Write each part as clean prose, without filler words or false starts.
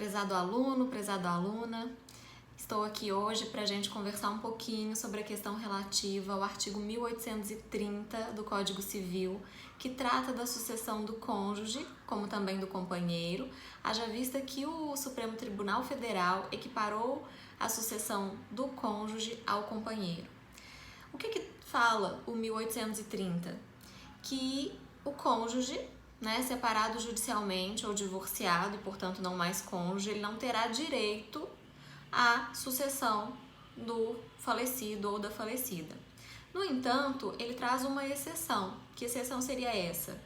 Prezado aluno, prezada aluna, estou aqui hoje para a gente conversar um pouquinho sobre a questão relativa ao artigo 1830 do Código Civil, que trata da sucessão do cônjuge, como também do companheiro, haja vista que o Supremo Tribunal Federal equiparou a sucessão do cônjuge ao companheiro. O que fala o 1830? Que o cônjuge, separado judicialmente ou divorciado, e portanto não mais cônjuge, ele não terá direito à sucessão do falecido ou da falecida. No entanto, ele traz uma exceção. Que exceção seria essa?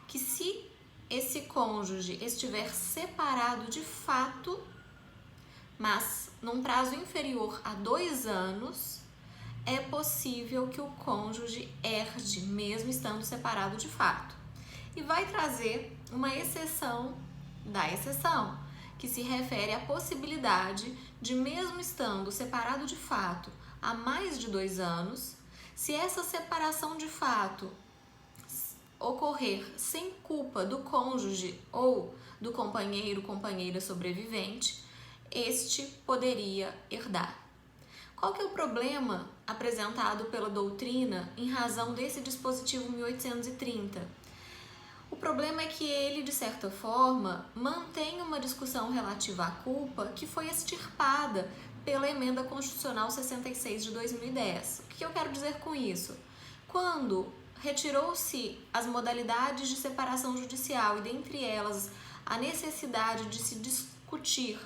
Que se esse cônjuge estiver separado de fato, mas num prazo inferior a 2 anos, é possível que o cônjuge herde, mesmo estando separado de fato. E vai trazer uma exceção da exceção, que se refere à possibilidade de, mesmo estando separado de fato há mais de 2 anos, se essa separação de fato ocorrer sem culpa do cônjuge ou do companheiro, companheira sobrevivente, este poderia herdar. Qual que é o problema apresentado pela doutrina em razão desse dispositivo 1830? O problema é que ele, de certa forma, mantém uma discussão relativa à culpa que foi extirpada pela Emenda Constitucional 66 de 2010. O que eu quero dizer com isso? Quando retirou-se as modalidades de separação judicial e, dentre elas, a necessidade de se discutir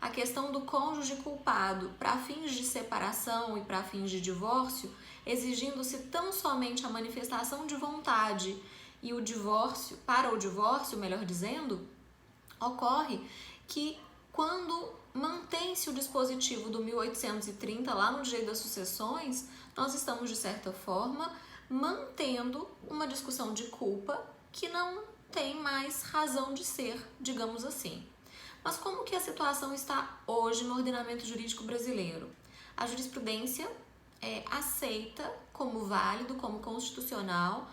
a questão do cônjuge culpado para fins de separação e para fins de divórcio, exigindo-se tão somente a manifestação de vontade e o divórcio, para o divórcio, melhor dizendo, ocorre que quando mantém-se o dispositivo do 1830 lá no direito das sucessões, nós estamos, de certa forma, mantendo uma discussão de culpa que não tem mais razão de ser, digamos assim. Mas como que a situação está hoje no ordenamento jurídico brasileiro? A jurisprudência aceita como válido, como constitucional,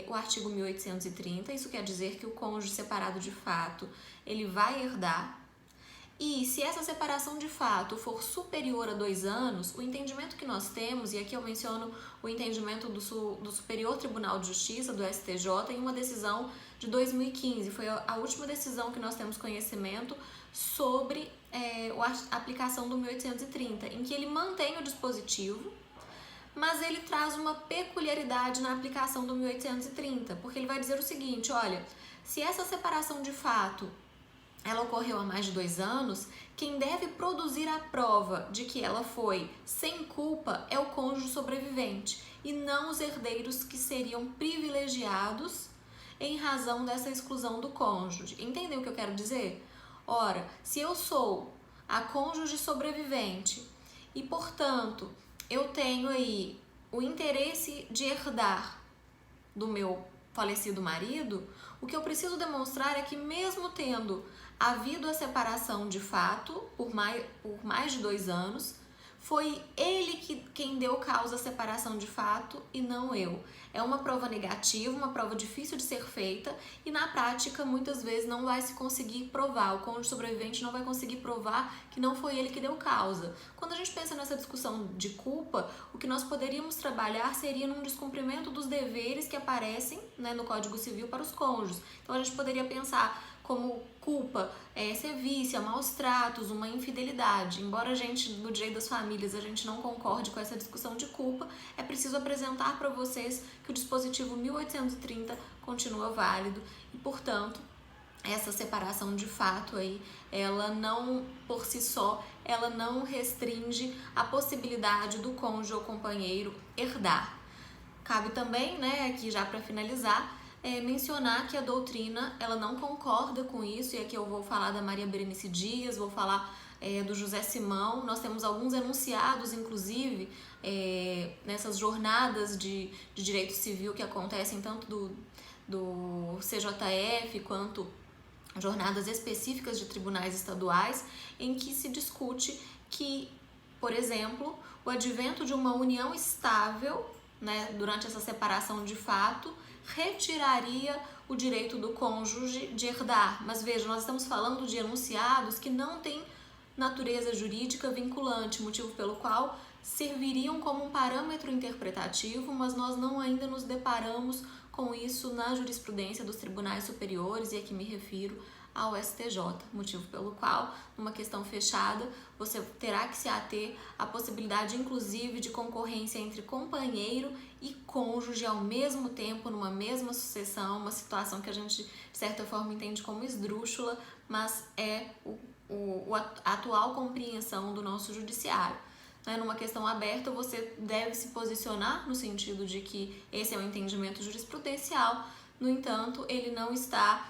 o artigo 1830, isso quer dizer que o cônjuge separado de fato, ele vai herdar, e se essa separação de fato for superior a 2 anos, o entendimento que nós temos, e aqui eu menciono o entendimento do Superior Tribunal de Justiça, do STJ, em uma decisão de 2015, foi a última decisão que nós temos conhecimento sobre a aplicação do 1830, em que ele mantém o dispositivo, mas ele traz uma peculiaridade na aplicação do 1830, porque ele vai dizer o seguinte: olha, se essa separação de fato ela ocorreu há mais de 2 anos, quem deve produzir a prova de que ela foi sem culpa é o cônjuge sobrevivente e não os herdeiros que seriam privilegiados em razão dessa exclusão do cônjuge. Entendeu o que eu quero dizer? Ora, se eu sou a cônjuge sobrevivente e, portanto, eu tenho aí o interesse de herdar do meu falecido marido, o que eu preciso demonstrar é que, mesmo tendo havido a separação de fato por mais de 2 anos, foi ele quem deu causa à separação de fato e não eu. É uma prova negativa, uma prova difícil de ser feita e, na prática, muitas vezes não vai se conseguir provar. O cônjuge sobrevivente não vai conseguir provar que não foi ele que deu causa. Quando a gente pensa nessa discussão de culpa, o que nós poderíamos trabalhar seria num descumprimento dos deveres que aparecem, no Código Civil para os cônjuges. Então, a gente poderia pensar como culpa, sevícia, maus tratos, uma infidelidade. Embora a gente, no direito das famílias, a gente não concorde com essa discussão de culpa, é preciso apresentar para vocês que o dispositivo 1830 continua válido e, portanto, essa separação de fato aí, ela não, por si só, ela não restringe a possibilidade do cônjuge ou companheiro herdar. Cabe também, aqui já para finalizar, mencionar que a doutrina ela não concorda com isso, e aqui eu vou falar da Maria Berenice Dias, vou falar do José Simão. Nós temos alguns enunciados, inclusive, nessas jornadas de direito civil que acontecem tanto do CJF quanto jornadas específicas de tribunais estaduais, em que se discute que, por exemplo, o advento de uma união estável, durante essa separação de fato, retiraria o direito do cônjuge de herdar. Mas veja, nós estamos falando de enunciados que não têm natureza jurídica vinculante, motivo pelo qual serviriam como um parâmetro interpretativo, mas nós não ainda nos deparamos com isso na jurisprudência dos tribunais superiores, e aqui me refiro ao STJ, motivo pelo qual, numa questão fechada, você terá que se ater à possibilidade, inclusive, de concorrência entre companheiro e cônjuge ao mesmo tempo, numa mesma sucessão, uma situação que a gente, de certa forma, entende como esdrúxula, mas é a atual compreensão do nosso judiciário. Numa questão aberta, você deve se posicionar no sentido de que esse é um entendimento jurisprudencial, no entanto, ele não está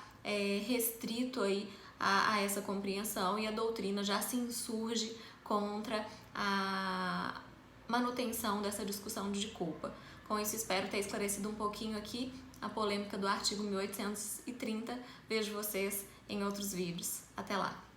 restrito aí a essa compreensão, e a doutrina já se insurge contra a manutenção dessa discussão de culpa. Com isso, espero ter esclarecido um pouquinho aqui a polêmica do artigo 1830. Vejo vocês em outros vídeos. Até lá!